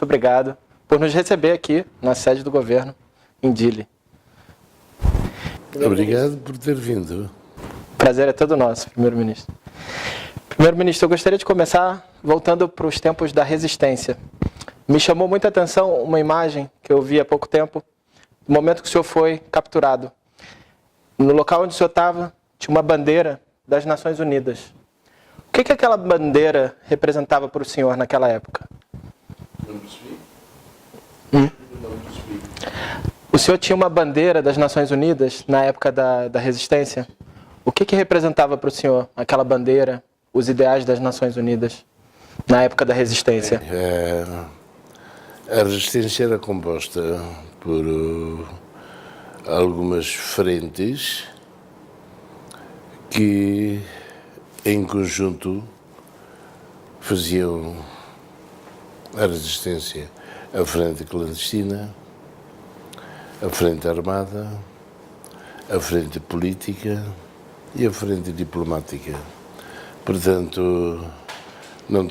muito obrigado por nos receber aqui na sede do governo, em Dili. Obrigado por ter vindo. O prazer é todo nosso, primeiro-ministro. Primeiro-ministro, eu gostaria de começar voltando para os tempos da resistência. Me chamou muita atenção uma imagem que eu vi há pouco tempo, no momento que o senhor foi capturado. No local onde o senhor estava, tinha uma bandeira das Nações Unidas. O que aquela bandeira representava para o senhor naquela época? Não percebi. Não percebi. O senhor tinha uma bandeira das Nações Unidas na época da resistência? O que representava para o senhor aquela bandeira, os ideais das Nações Unidas na época da resistência? A resistência era composta por algumas frentes que, em conjunto, faziam a resistência: a frente clandestina, a frente armada, a frente política e a frente diplomática. Portanto, não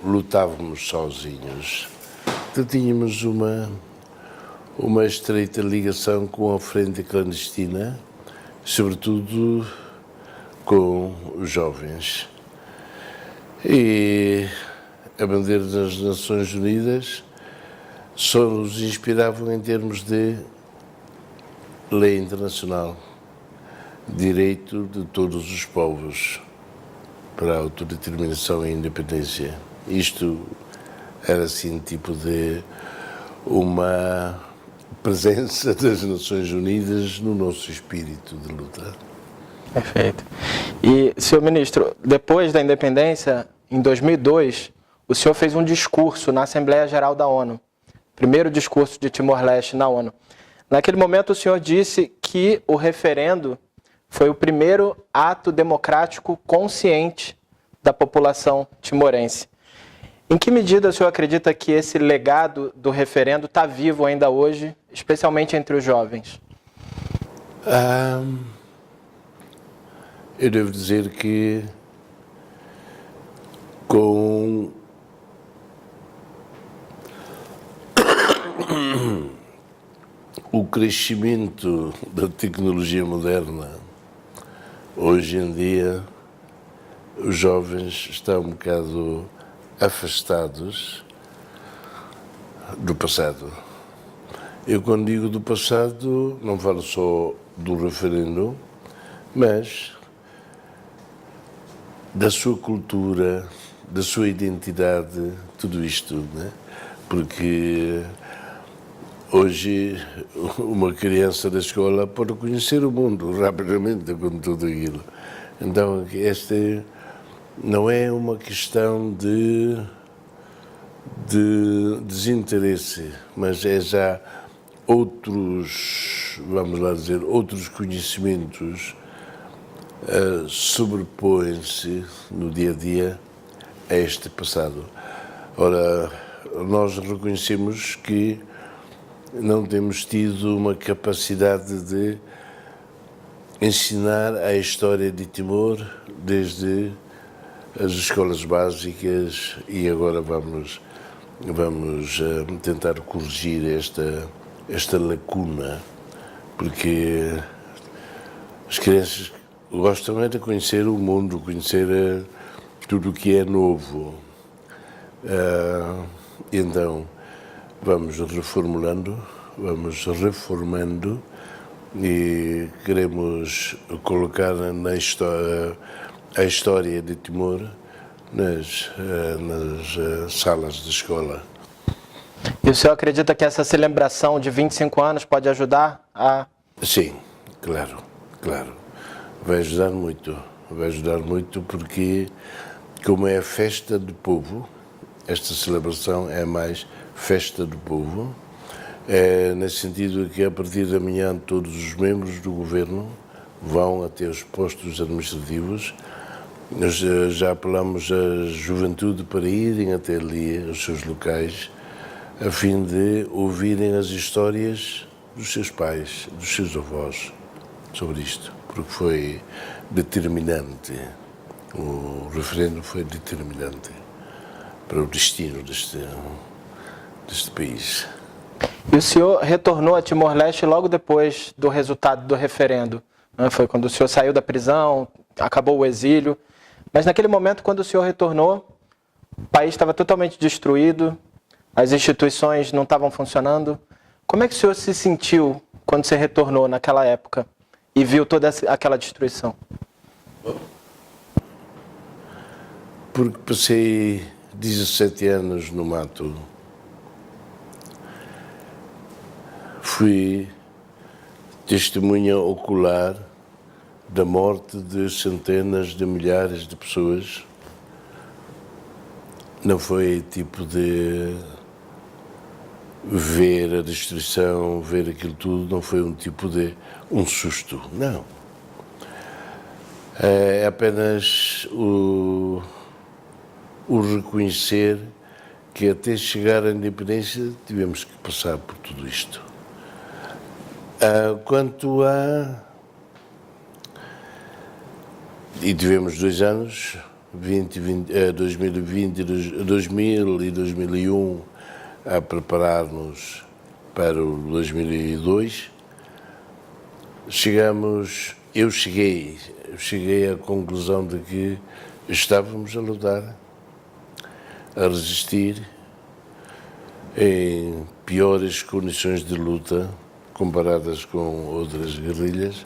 lutávamos sozinhos. Então, tínhamos uma estreita ligação com a frente clandestina, sobretudo com os jovens. E a bandeira das Nações Unidas só nos inspiravam em termos de lei internacional, direito de todos os povos para a autodeterminação e independência. Isto era, assim, tipo de uma presença das Nações Unidas no nosso espírito de luta. Perfeito. E, senhor ministro, depois da independência, em 2002, o senhor fez um discurso na Assembleia Geral da ONU, primeiro discurso de Timor-Leste na ONU. Naquele momento, o senhor disse que o referendo foi o primeiro ato democrático consciente da população timorense. Em que medida o senhor acredita que esse legado do referendo está vivo ainda hoje, especialmente entre os jovens? Eu devo dizer que, com o crescimento da tecnologia moderna, hoje em dia os jovens estão um bocado afastados do passado. Eu, quando digo do passado, não falo só do referendo, mas da sua cultura, da sua identidade, tudo isto, né? Porque hoje uma criança da escola pode conhecer o mundo rapidamente com tudo aquilo. Então, esta não é uma questão de desinteresse, mas é já outros, vamos lá dizer, outros conhecimentos sobrepõem-se no dia a dia a este passado. Ora, nós reconhecemos que não temos tido uma capacidade de ensinar a história de Timor desde as escolas básicas, e agora vamos tentar corrigir esta lacuna, porque as crianças gostam de conhecer o mundo, conhecer tudo o que é novo. Então, vamos reformulando, vamos reformando e queremos colocar a história de Timor nas salas de escola. E o senhor acredita que essa celebração de 25 anos pode ajudar a... Sim, claro. Vai ajudar muito porque, como é a festa do povo, esta celebração é mais festa do povo, nesse sentido que, a partir de amanhã, todos os membros do governo vão até os postos administrativos. Nós já apelamos à juventude para irem até ali, aos seus locais, a fim de ouvirem as histórias dos seus pais, dos seus avós, sobre isto, porque foi determinante. O referendo foi determinante para o destino deste país. E o senhor retornou a Timor-Leste logo depois do resultado do referendo, né? Foi quando o senhor saiu da prisão, acabou o exílio. Mas naquele momento, quando o senhor retornou, o país estava totalmente destruído, as instituições não estavam funcionando. Como é que o senhor se sentiu quando você retornou naquela época e viu toda aquela destruição? Porque passei 17 anos no mato. Fui testemunha ocular da morte de centenas de milhares de pessoas. Não foi tipo de ver a destruição, ver aquilo tudo, não foi um tipo de um susto, não. É apenas o reconhecer que até chegar à independência tivemos que passar por tudo isto. Quanto a... E tivemos 2 anos, 2020 2000 e 2001, a preparar-nos para o 2002. Eu cheguei à conclusão de que estávamos a lutar, a resistir em piores condições de luta comparadas com outras guerrilhas.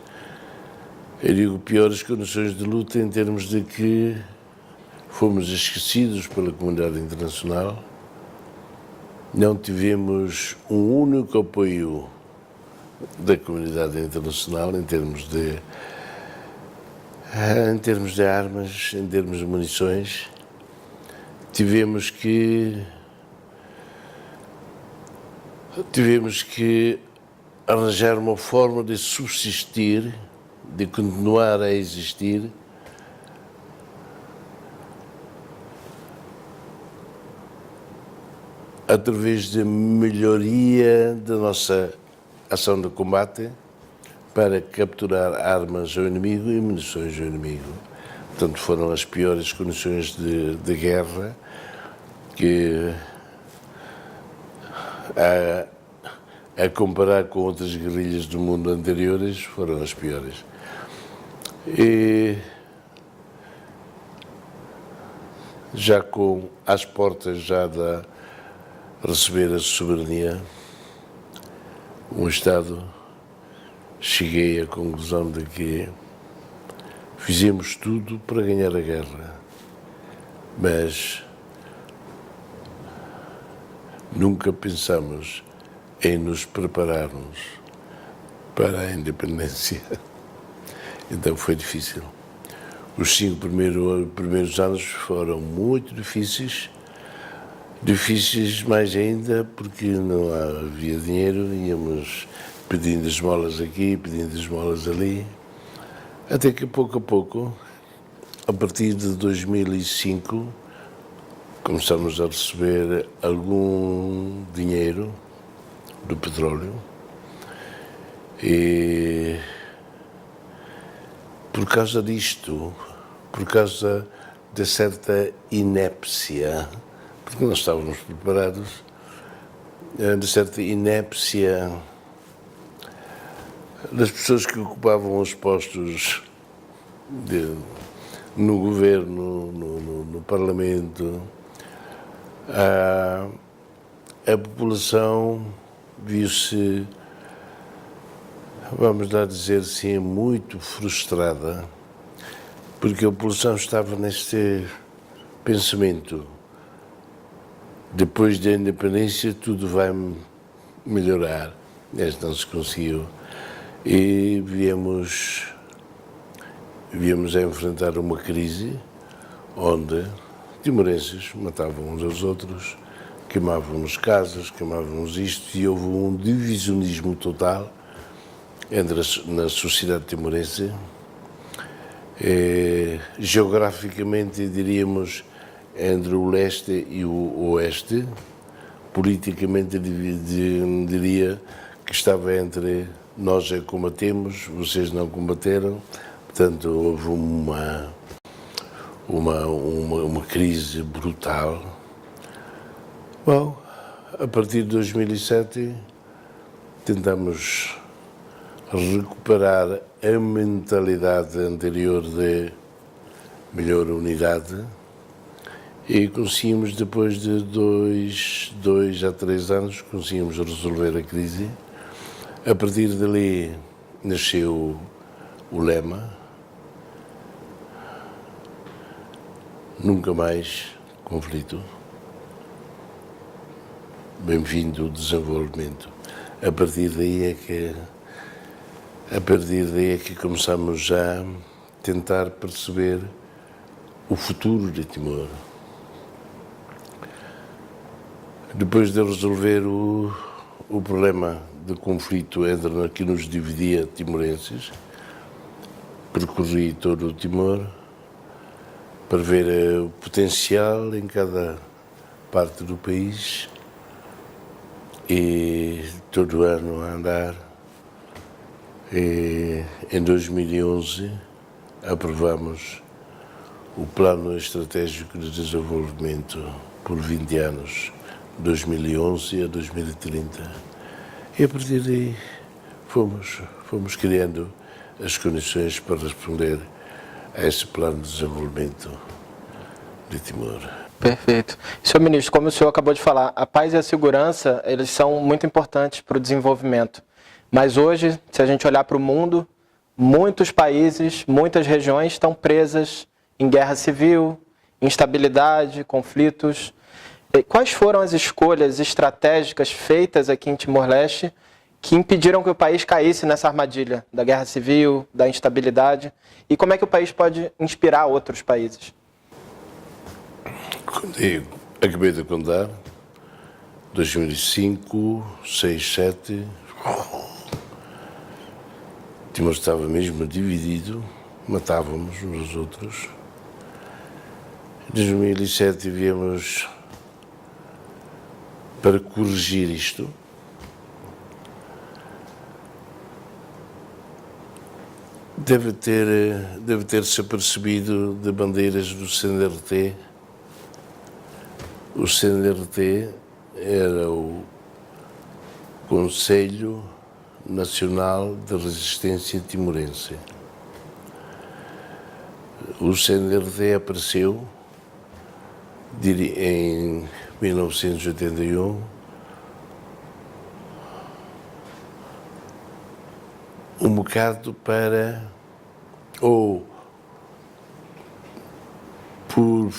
Eu digo piores condições de luta em termos de que fomos esquecidos pela comunidade internacional, não tivemos um único apoio da comunidade internacional em termos de armas, em termos de munições. Tivemos que arranjar uma forma de subsistir, de continuar a existir, através de melhoria da nossa ação de combate para capturar armas ao inimigo e munições ao inimigo. Portanto, foram as piores condições de guerra que, a comparar com outras guerrilhas do mundo anteriores, foram as piores. E já às portas já de receber a soberania, um Estado, cheguei à conclusão de que fizemos tudo para ganhar a guerra, mas nunca pensamos em nos prepararmos para a independência. Então foi difícil. Os 5 primeiros anos foram muito difíceis mais ainda porque não havia dinheiro, íamos pedindo esmolas aqui, pedindo esmolas ali, até que pouco a pouco, a partir de 2005, começamos a receber algum dinheiro do petróleo e por causa disto, por causa de certa inépcia, porque não estávamos preparados, de certa inépcia das pessoas que ocupavam os postos no governo, no parlamento, a população viu-se, vamos lá dizer assim, muito frustrada, porque a população estava neste pensamento: depois da independência tudo vai melhorar. Este não se conseguiu. E viemos a enfrentar uma crise onde timorenses matavam uns aos outros, queimávamos casas, queimávamos isto, e houve um divisionismo total na sociedade timorense. Geograficamente, diríamos, entre o leste e o oeste, politicamente diria que estava entre nós é que combatemos, vocês não combateram. Portanto, houve uma crise brutal Bom, a partir de 2007 tentamos recuperar a mentalidade anterior de melhor unidade e conseguimos, depois de 2 a 3 anos, conseguimos resolver a crise. A partir dali nasceu o lema Nunca mais conflito. Bem-vindo o desenvolvimento. A partir daí é que começamos já a tentar perceber o futuro de Timor. Depois de resolver o problema de conflito que nos dividia timorenses, percorri todo o Timor para ver o potencial em cada parte do país e todo ano a andar. E em 2011 aprovamos o Plano Estratégico de Desenvolvimento por 20 anos, 2011 a 2030. E a partir daí fomos criando as condições para responder a esse plano de desenvolvimento de Timor. Perfeito. Senhor ministro, como o senhor acabou de falar, a paz e a segurança, eles são muito importantes para o desenvolvimento. Mas hoje, se a gente olhar para o mundo, muitos países, muitas regiões estão presas em guerra civil, instabilidade, conflitos. E quais foram as escolhas estratégicas feitas aqui em Timor-Leste que impediram que o país caísse nessa armadilha da guerra civil, da instabilidade? E como é que o país pode inspirar outros países? Quando eu acabei de contar, 2005, 6, 7, Timor estava mesmo dividido, matávamos uns aos outros. Em 2007 viemos para corrigir isto. Deve ter-se apercebido de bandeiras do CNRT. O CNRT era o Conselho Nacional de Resistência Timorense. O CNRT apareceu em 1981 um bocado para, ou por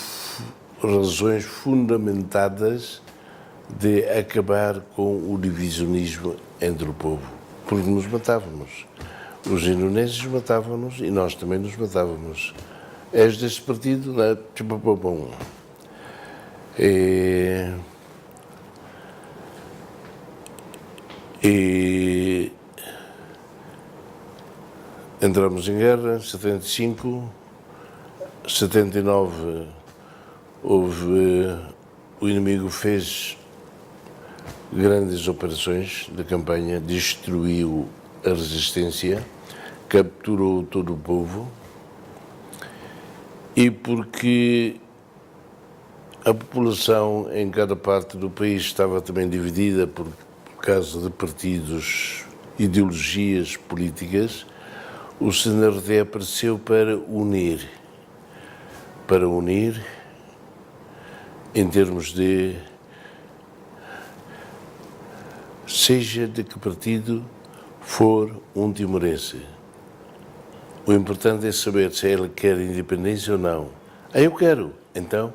razões fundamentadas de acabar com o divisionismo entre o povo, porque nos matávamos. Os indonésios matavam-nos e nós também nos matávamos. És deste partido? Não, tipo, bom. E entramos em guerra em 75, 79 o inimigo fez grandes operações de campanha, destruiu a resistência, capturou todo o povo, e porque a população em cada parte do país estava também dividida por causa de partidos, ideologias políticas, o CNRD apareceu para unir em termos de, seja de que partido for um timorense. O importante é saber se ele quer independência ou não. Eu quero. Então,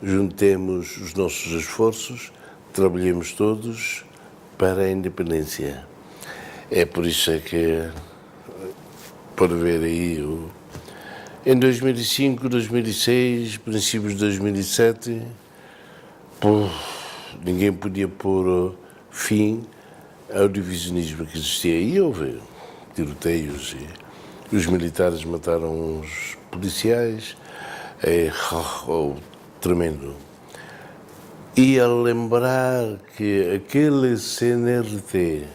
juntemos os nossos esforços, trabalhemos todos para a independência. É por isso que, por ver aí, em 2005, 2006, princípios de 2007, ninguém podia pôr fim ao divisionismo que existia. E houve tiroteios e os militares mataram os policiais. Tremendo. E a lembrar que aquele CNRT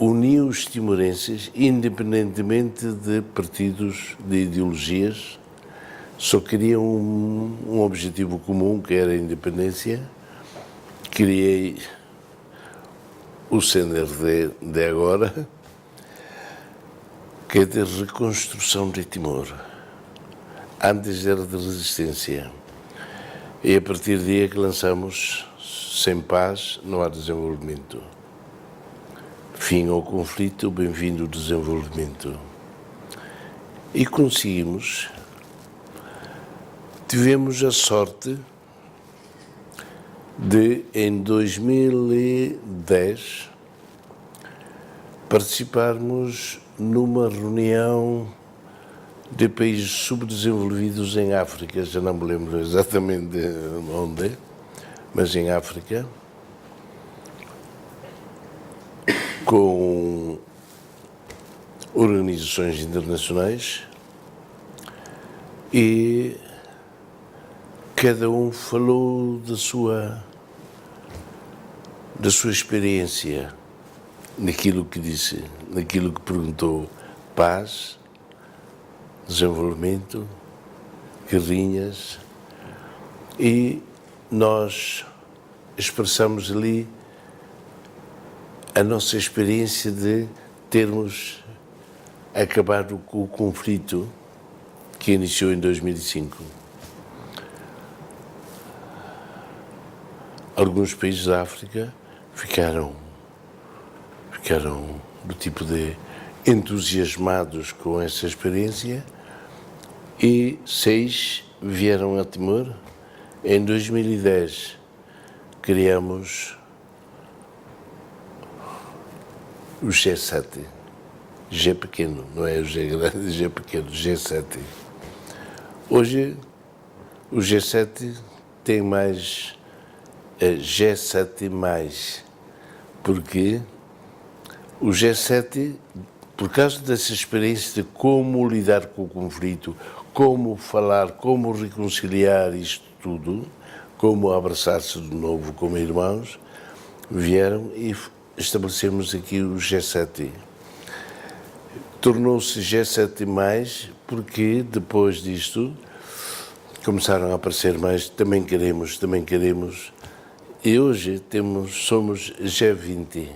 uniu os timorenses, independentemente de partidos, de ideologias, só queriam um objetivo comum, que era a independência, criei o CNRD de agora, que é de reconstrução de Timor. Antes era de resistência. E a partir daí é que lançamos Sem paz não há desenvolvimento. Fim ao conflito, bem-vindo o desenvolvimento. E conseguimos, tivemos a sorte de, em 2010, participarmos numa reunião de países subdesenvolvidos em África, já não me lembro exatamente onde, mas em África, com organizações internacionais, e cada um falou da sua experiência, naquilo que disse, naquilo que perguntou: paz, desenvolvimento, guerrinhas, e nós expressamos ali a nossa experiência de termos acabado com o conflito que iniciou em 2005. Alguns países da África ficaram do tipo de entusiasmados com essa experiência, e 6 vieram a Timor. Em 2010 criamos o G7, G pequeno, não é o G grande, G pequeno, G7. Hoje o G7 tem mais G7+, porque o G7, por causa dessa experiência de como lidar com o conflito, como falar, como reconciliar isto tudo, como abraçar-se de novo como irmãos, vieram e estabelecemos aqui o G7. Tornou-se G7+, porque depois disto começaram a aparecer mais, também queremos, e hoje somos G20,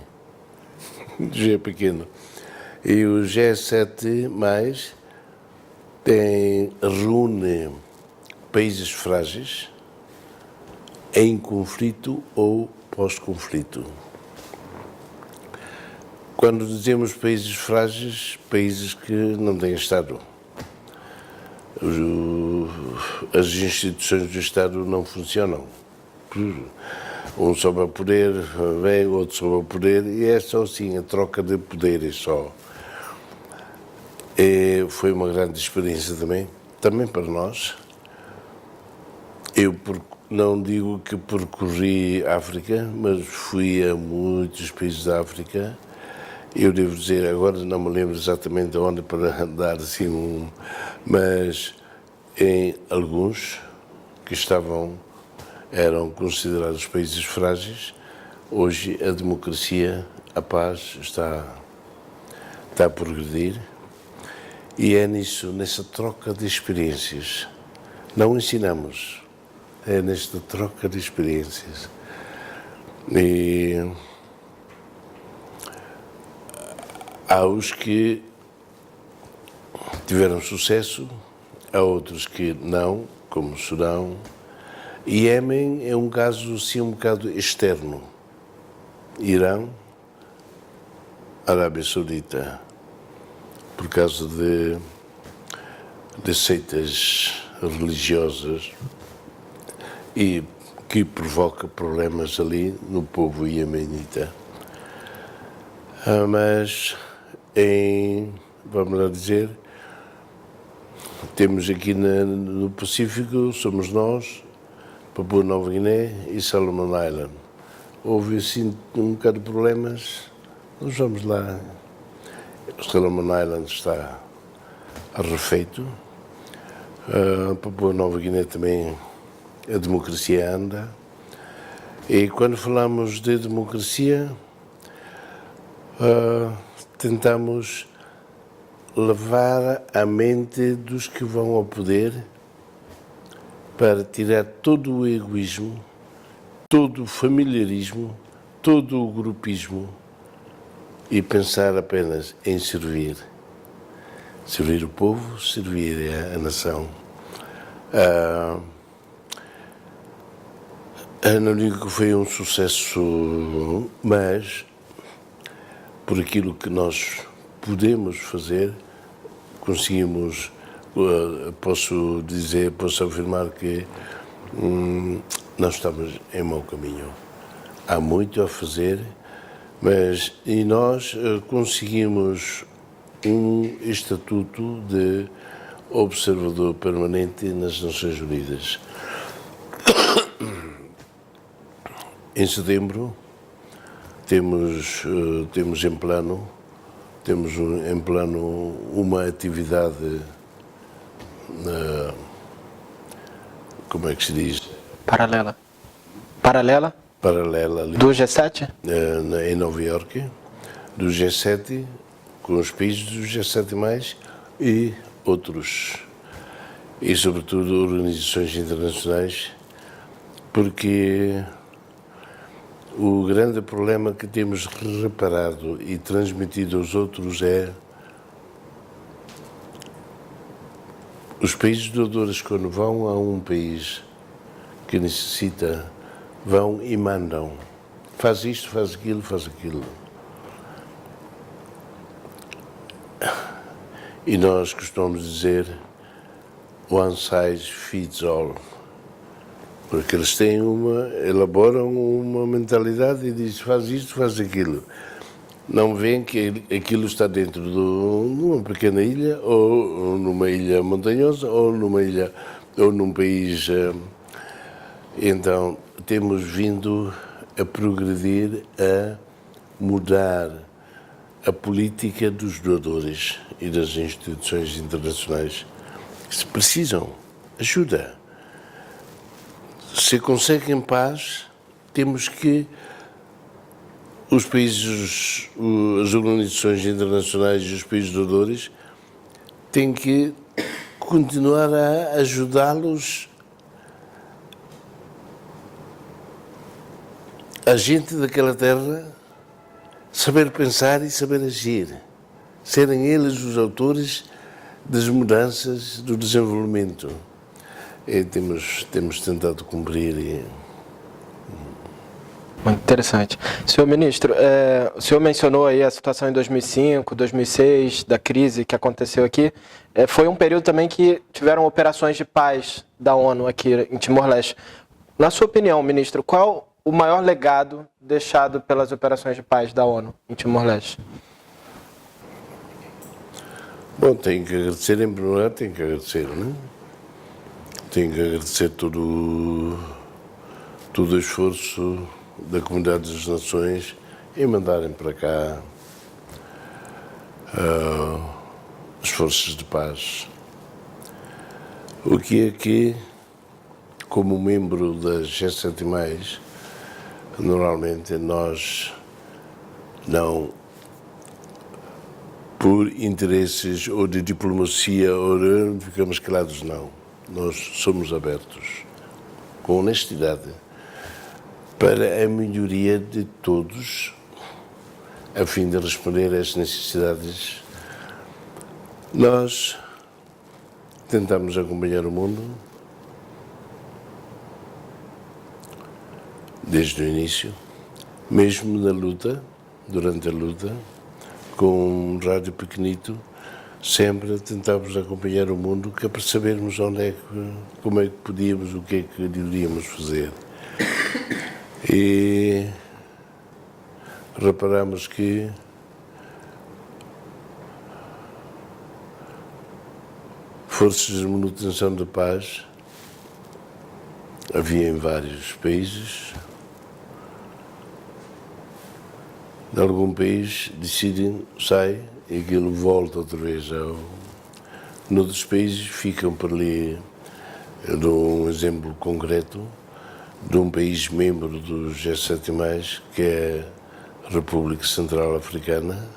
G pequeno. E o G7+, reúne países frágeis em conflito ou pós-conflito. Quando dizemos países frágeis, países que não têm Estado. As instituições do Estado não funcionam. Um sobe a poder, vem, outro sobe a poder, e é só assim, a troca de poderes só. E foi uma grande experiência também para nós. Eu não digo que percorri a África, mas fui a muitos países da África. Eu devo dizer, agora não me lembro exatamente onde para dar assim mas em alguns que eram considerados países frágeis, hoje a democracia, a paz está a progredir, e é nessa troca de experiências. Não ensinamos, é nesta troca de experiências. E há os que tiveram sucesso, há outros que não, como o Sudão. E Iêmen é um caso assim um bocado externo. Irão, Arábia Saudita, por causa de seitas religiosas, e que provoca problemas ali no povo iemenita. Mas vamos lá dizer, temos aqui no Pacífico, somos nós, Papua Nova Guiné e Solomon Island. Houve assim um bocado de problemas, nós vamos lá. Solomon Island está refeito, Papua Nova Guiné também, a democracia anda. E quando falamos de democracia, tentamos levar a mente dos que vão ao poder para tirar todo o egoísmo todo o familiarismo, todo o grupismo e pensar apenas em servir. Servir o povo, servir a nação. Não digo que foi um sucesso, mas por aquilo que nós podemos fazer, conseguimos, posso afirmar que nós estamos em mau caminho. Há muito a fazer, mas nós conseguimos um estatuto de observador permanente nas Nações Unidas. Em setembro temos em plano uma atividade como é que se diz? Paralela Ali, do G7? Em Nova Iorque, do G7, com os países do G7+, e outros, e sobretudo organizações internacionais, porque o grande problema que temos reparado e transmitido aos outros é os países doadores, quando vão a um país que necessita, vão e mandam. Faz isto, faz aquilo. E nós costumamos dizer one size fits all. Porque eles elaboram uma mentalidade e dizem faz isto, faz aquilo. Não veem que aquilo está dentro de uma pequena ilha, ou numa ilha montanhosa, ou num país. Então, temos vindo a progredir, a mudar a política dos doadores e das instituições internacionais que precisam ajuda. Se conseguem paz, temos que os países, as organizações internacionais e os países doadores têm que continuar a ajudá-los, a gente daquela terra, saber pensar e saber agir, serem eles os autores das mudanças, do desenvolvimento. E temos tentado cumprir. Muito interessante. Senhor ministro, o senhor mencionou aí a situação em 2005, 2006, da crise que aconteceu aqui. Foi um período também que tiveram operações de paz da ONU aqui em Timor-Leste. Na sua opinião, ministro, qual o maior legado deixado pelas operações de paz da ONU em Timor-Leste? Bom, tenho que agradecer, em primeiro lugar, tenho que agradecer, não é? Tenho que agradecer todo o esforço da Comunidade das Nações em mandarem para cá as forças de paz. O que é que, como membro da G7+, normalmente nós não, por interesses ou de diplomacia, ou ficamos calados, não. Nós somos abertos, com honestidade, para a melhoria de todos, a fim de responder às necessidades. Nós tentamos acompanhar o mundo desde o início, mesmo na luta, durante a luta, com um rádio pequenito, sempre tentávamos acompanhar o mundo, que é para sabermos como é que podíamos, o que é que deveríamos fazer. E reparamos que forças de manutenção da paz havia em vários países. De algum país decidem, sai e aquilo volta outra vez Noutros países ficam por ali. Eu dou um exemplo concreto de um país membro do G7+, que é a República Central Africana.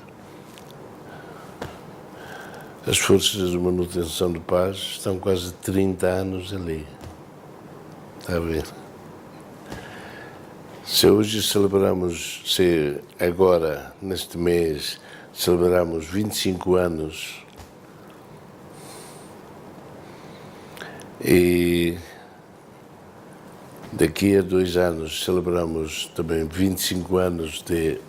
As forças de manutenção de paz estão quase 30 anos ali. Está a ver? Se hoje celebramos, se agora, neste mês, celebramos 25 anos e daqui a 2 anos celebramos também 25 anos de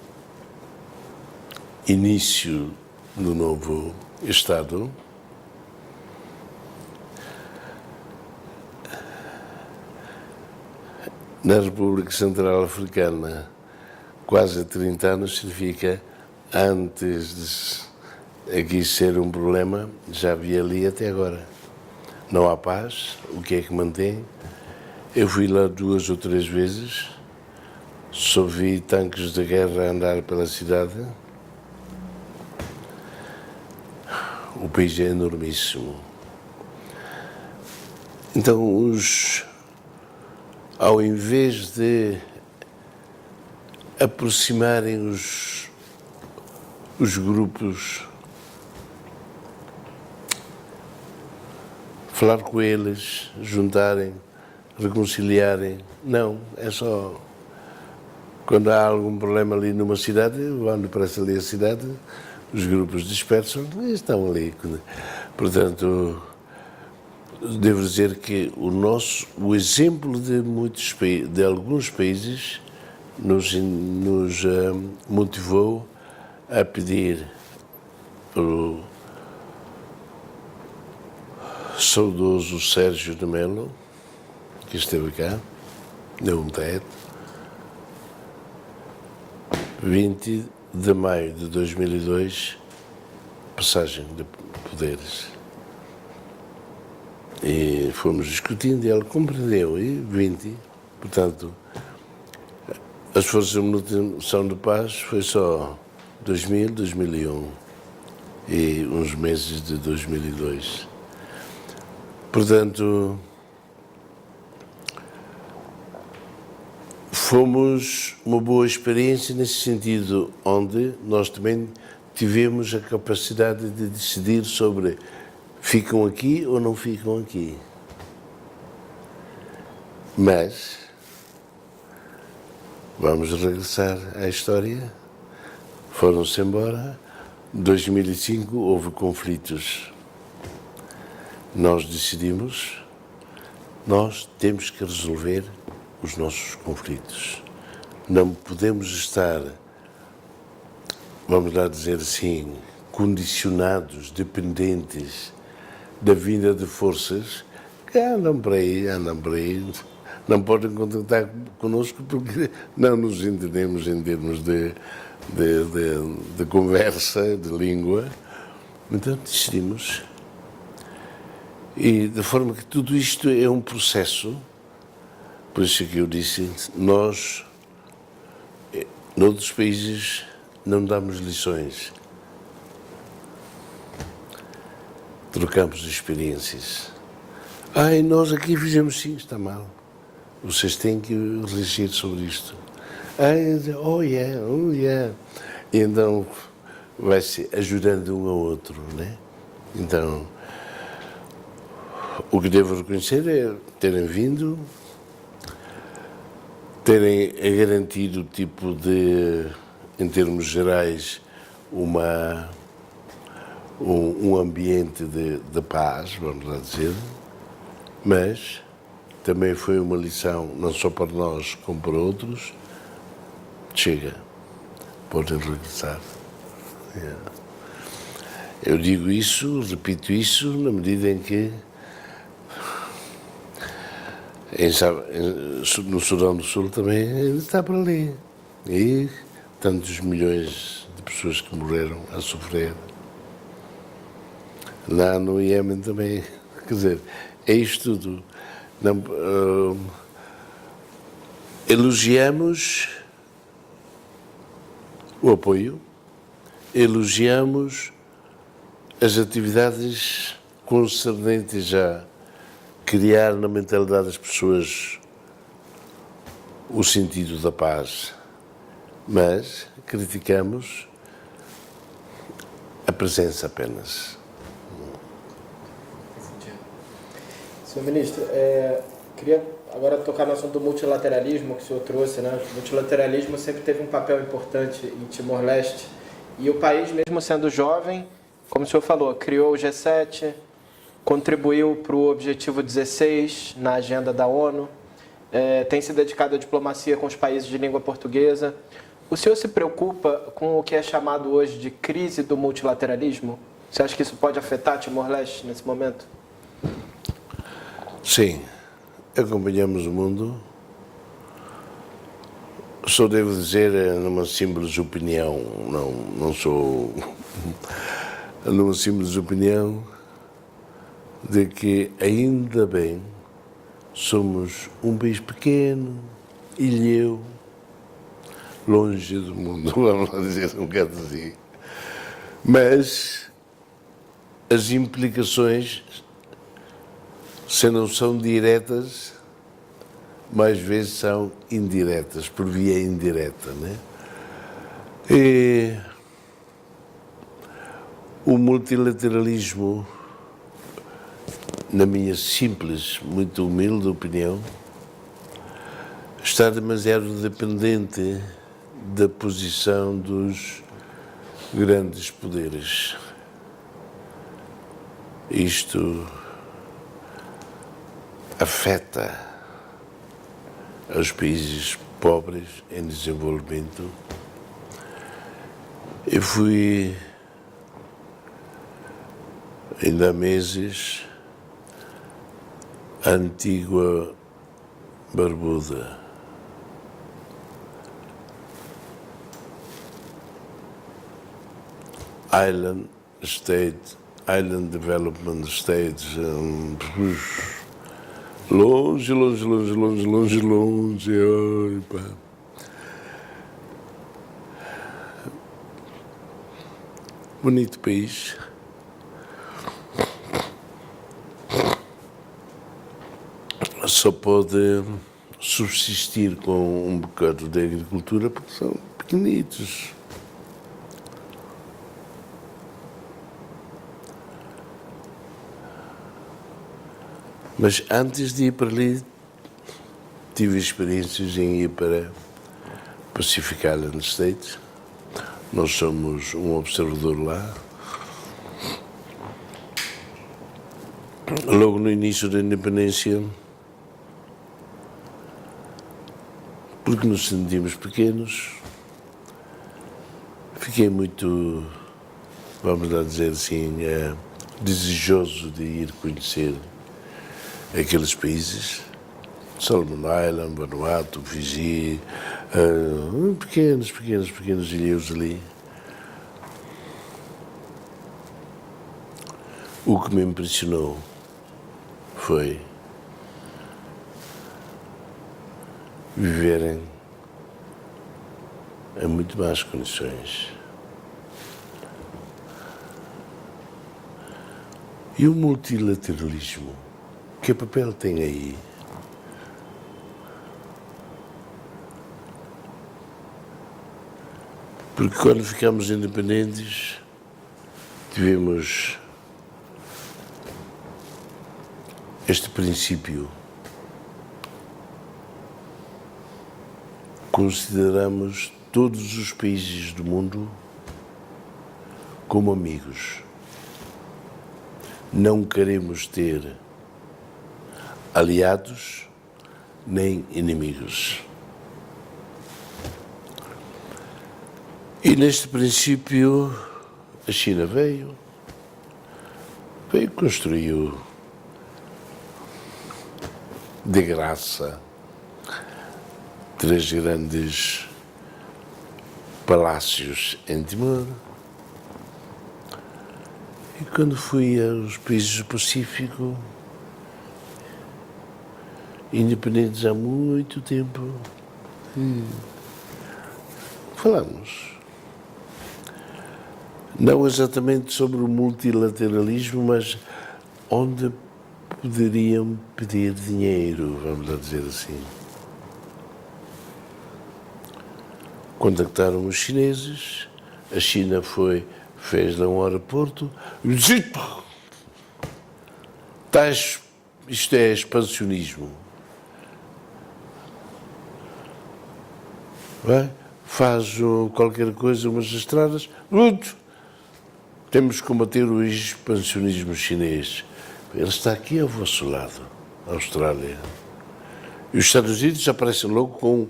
início do novo Estado, na República Central Africana, quase 30 anos significa, antes de aqui ser um problema, já havia ali até agora. Não há paz, o que é que mantém? Eu fui lá 2 ou 3 vezes, só vi tanques de guerra a andar pela cidade. O país é enormíssimo. Então, ao invés de aproximarem os grupos, falar com eles, juntarem, reconciliarem, não, é só quando há algum problema ali numa cidade, vão para ali a cidade, os grupos dispersam e estão ali. Portanto, devo dizer que o exemplo de alguns países nos motivou a pedir o saudoso Sérgio de Mello, que esteve cá, deu um TED, 20 de maio de 2002, passagem de poderes. E fomos discutindo e ele compreendeu, e 20, portanto, as forças de manutenção de paz foi só 2000, 2001 e uns meses de 2002. Portanto, fomos uma boa experiência nesse sentido, onde nós também tivemos a capacidade de decidir sobre ficam aqui ou não ficam aqui. Mas vamos regressar à história. Foram-se embora. Em 2005 houve conflitos. Nós decidimos, nós temos que resolver os nossos conflitos. Não podemos estar, vamos lá dizer assim, condicionados, dependentes da vinda de forças que andam por aí, não podem contactar connosco porque não nos entendemos em termos de conversa, de língua. Então decidimos. E de forma que tudo isto é um processo, por isso que eu disse, nós, noutros países, não damos lições. Trocamos experiências. E nós aqui fizemos sim, está mal. Vocês têm que refletir sobre isto. Oh yeah. E então vai-se ajudando um ao outro, né? Então, o que devo reconhecer é terem vindo, terem garantido tipo de, em termos gerais, um ambiente de paz, vamos lá dizer, mas também foi uma lição, não só para nós, como para outros. Chega, podem regressar. Eu digo isso, repito isso, na medida em que no Sudão do Sul também está por ali. E tantos milhões de pessoas que morreram a sofrer. Lá no Iêmen também. Quer dizer, é isto tudo. Elogiamos o apoio, elogiamos as atividades concernentes a criar na mentalidade das pessoas o sentido da paz, mas criticamos a presença apenas. Senhor Ministro, queria agora tocar no assunto do multilateralismo que o senhor trouxe, né? O multilateralismo sempre teve um papel importante em Timor-Leste. E o país, mesmo sendo jovem, como o senhor falou, criou o G7, contribuiu para o Objetivo 16 na agenda da ONU, tem se dedicado à diplomacia com os países de língua portuguesa. O senhor se preocupa com o que é chamado hoje de crise do multilateralismo? Você acha que isso pode afetar Timor-Leste nesse momento? Sim, acompanhamos o mundo. Só devo dizer, numa simples opinião, não sou numa simples opinião, de que ainda bem somos um país pequeno, ilhéu, longe do mundo, vamos lá dizer um bocado assim. Mas as implicações, se não são diretas, mais vezes são indiretas, por via indireta, né? E o multilateralismo, na minha simples, muito humilde opinião, está demasiado dependente da posição dos grandes poderes. Isto afeta aos países pobres em desenvolvimento. Eu fui, ainda há meses, à Antigua Barbuda. Island Development States, longe, ai, pá. Bonito país. Só pode subsistir com um bocado de agricultura porque são pequenitos. Mas antes de ir para ali, tive experiências em ir para Pacific Island States. Nós somos um observador lá. Logo no início da independência, porque nos sentimos pequenos, fiquei muito, vamos lá dizer assim, desejoso de ir conhecer aqueles países, Solomon Island, Vanuatu, Fiji, pequenos ilhéus ali. O que me impressionou foi viverem em muito más condições. E o multilateralismo, que papel tem aí? Porque quando ficamos independentes, tivemos este princípio. Consideramos todos os países do mundo como amigos. Não queremos ter aliados nem inimigos. E neste princípio a China veio construiu de graça 3 grandes palácios em Timor. E quando fui aos países do Pacífico, independentes há muito tempo, falamos não exatamente sobre o multilateralismo, mas onde poderiam pedir dinheiro, vamos lá dizer assim. Contactaram os chineses, a China fez lá um aeroporto, isto é expansionismo. Vai, faz qualquer coisa, umas estradas, luto. Temos que combater o expansionismo chinês. Ele está aqui ao vosso lado, a Austrália. E os Estados Unidos aparecem logo com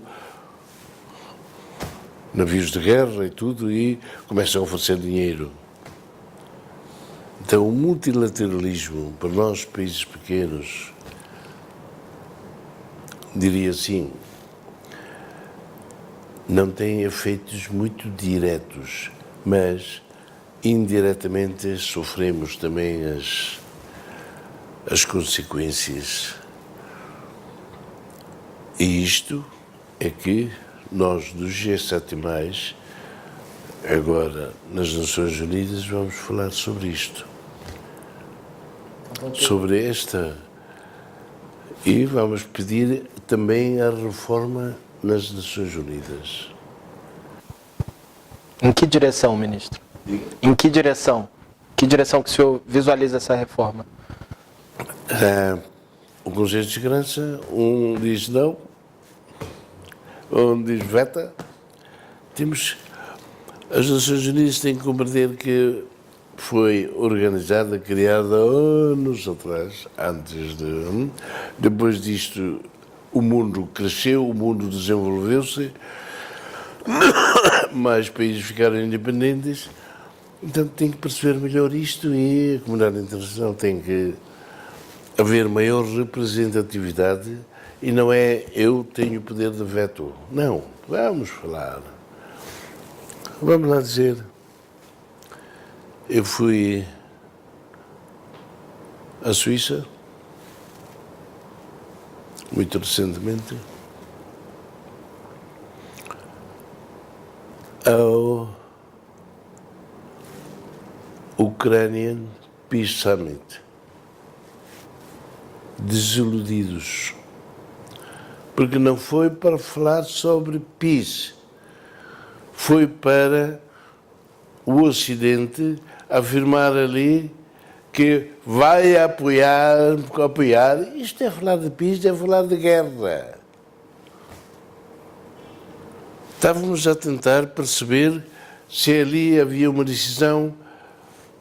navios de guerra e tudo, e começam a oferecer dinheiro. Então, o multilateralismo, para nós, países pequenos, diria assim, não tem efeitos muito diretos, mas indiretamente sofremos também as consequências. E isto é que nós, do G7+, agora nas Nações Unidas, vamos falar sobre isto. Sobre esta. E vamos pedir também a reforma nas Nações Unidas. Em que direção, ministro? Em que direção? Que direção que o senhor visualiza essa reforma? O Conselho de Segurança, um diz não, um diz veta. As Nações Unidas têm que compreender que foi organizada, criada anos atrás, depois disto o mundo cresceu, o mundo desenvolveu-se, mais países ficaram independentes, então tem que perceber melhor isto e a comunidade internacional tem que haver maior representatividade e não é eu tenho poder de veto. Não, vamos falar. Vamos lá dizer. Eu fui à Suíça, muito recentemente, ao Ukrainian Peace Summit. Desiludidos. Porque não foi para falar sobre peace, foi para o Ocidente afirmar ali que vai apoiar, isto é falar de peace, é falar de guerra. Estávamos a tentar perceber se ali havia uma decisão,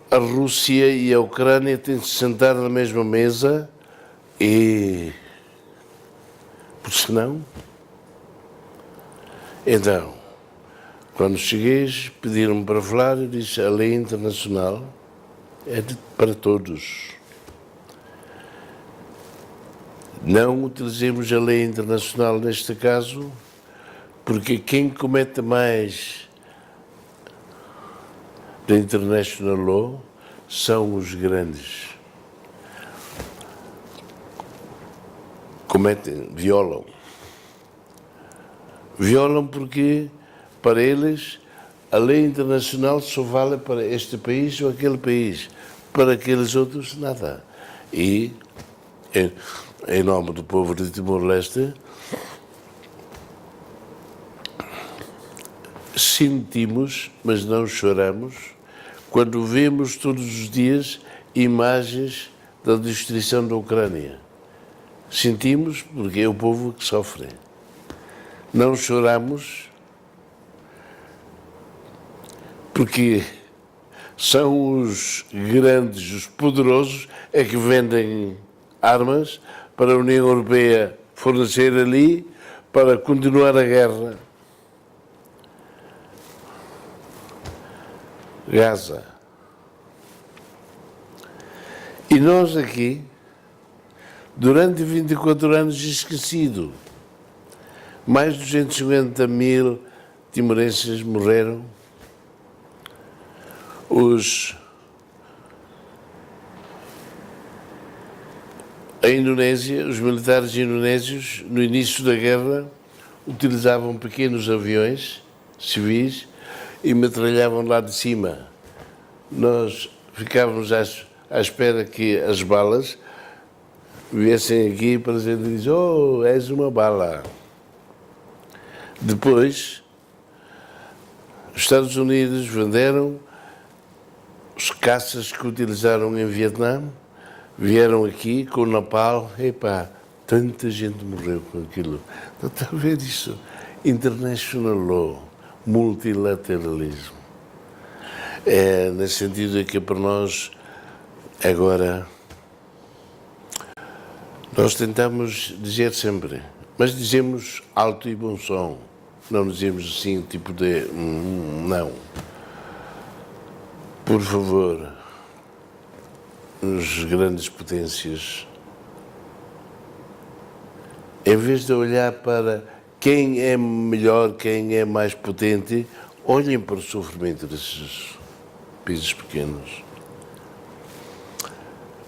a Rússia e a Ucrânia têm de se sentar na mesma mesa e, por senão, então, quando cheguei, pediram-me para falar, eu disse, a lei internacional é para todos. Não utilizemos a lei internacional neste caso, porque quem comete mais da International Law são os grandes. Violam. Violam porque, para eles, a lei internacional só vale para este país ou aquele país. Para aqueles outros, nada. E, em nome do povo de Timor-Leste, sentimos, mas não choramos, quando vemos todos os dias imagens da destruição da Ucrânia. Sentimos porque é o povo que sofre. Não choramos porque são os grandes, os poderosos, é que vendem armas para a União Europeia fornecer ali para continuar a guerra. Gaza. E nós aqui, durante 24 anos, esquecido. Mais de 250.000 timorenses morreram. A Indonésia, os militares indonésios, no início da guerra, utilizavam pequenos aviões civis e metralhavam lá de cima. Nós ficávamos à espera que as balas viessem aqui para dizer, oh, és uma bala. Depois, os Estados Unidos venderam os caças que utilizaram em Vietnã, vieram aqui com o Napalm, epá, tanta gente morreu com aquilo. Não está a ver isso? International Law, multilateralismo. É nesse sentido que para nós, agora, nós tentamos dizer sempre, mas dizemos alto e bom som, não dizemos assim, tipo de não. Por favor, as grandes potências, em vez de olhar para quem é melhor, quem é mais potente, olhem para o sofrimento desses países pequenos.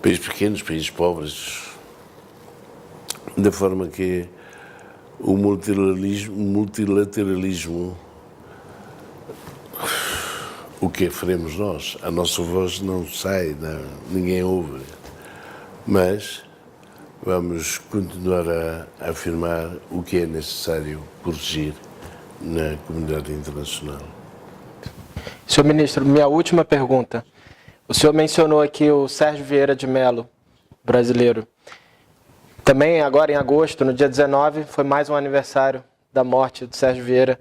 Países pequenos, países pobres. Da forma que o multilateralismo, o que faremos nós? A nossa voz não sai, ninguém ouve. Mas vamos continuar a afirmar o que é necessário corrigir na comunidade internacional. Senhor ministro, minha última pergunta. O senhor mencionou aqui o Sérgio Vieira de Mello, brasileiro. Também agora em agosto, no dia 19, foi mais um aniversário da morte do Sérgio Vieira.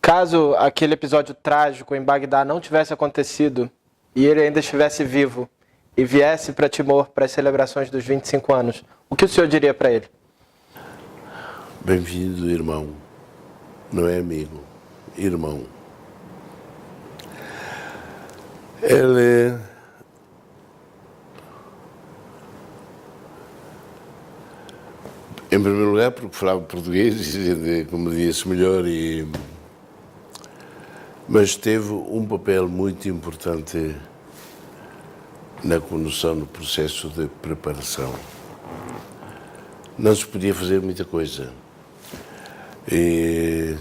Caso aquele episódio trágico em Bagdá não tivesse acontecido e ele ainda estivesse vivo e viesse para Timor para as celebrações dos 25 anos, o que o senhor diria para ele? Bem-vindo, irmão. Não é amigo, irmão. Ele em primeiro lugar porque falava português e comedia-se melhor, mas teve um papel muito importante na condução do processo de preparação. Não se podia fazer muita coisa. E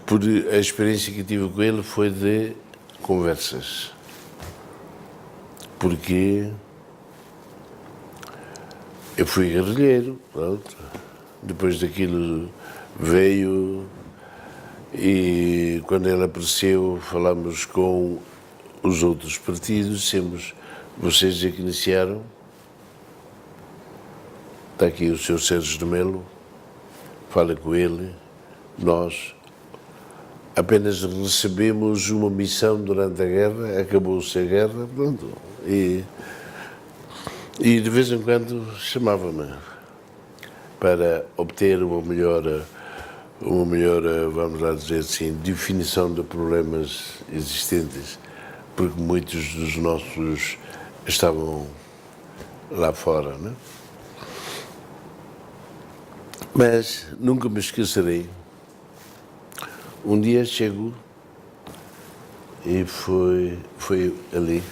por a experiência que tive com ele foi de conversas. Porque eu fui guerrilheiro, pronto. Depois daquilo veio e quando ele apareceu falámos com os outros partidos, dissemos, vocês é que iniciaram, está aqui o Sr. Sérgio de Mello, fala com ele, nós apenas recebemos uma missão durante a guerra, acabou-se a guerra, pronto, e de vez em quando chamava-me para obter uma melhor, vamos lá dizer assim, definição de problemas existentes, porque muitos dos nossos estavam lá fora, não é? Mas nunca me esquecerei. Um dia chego e foi ali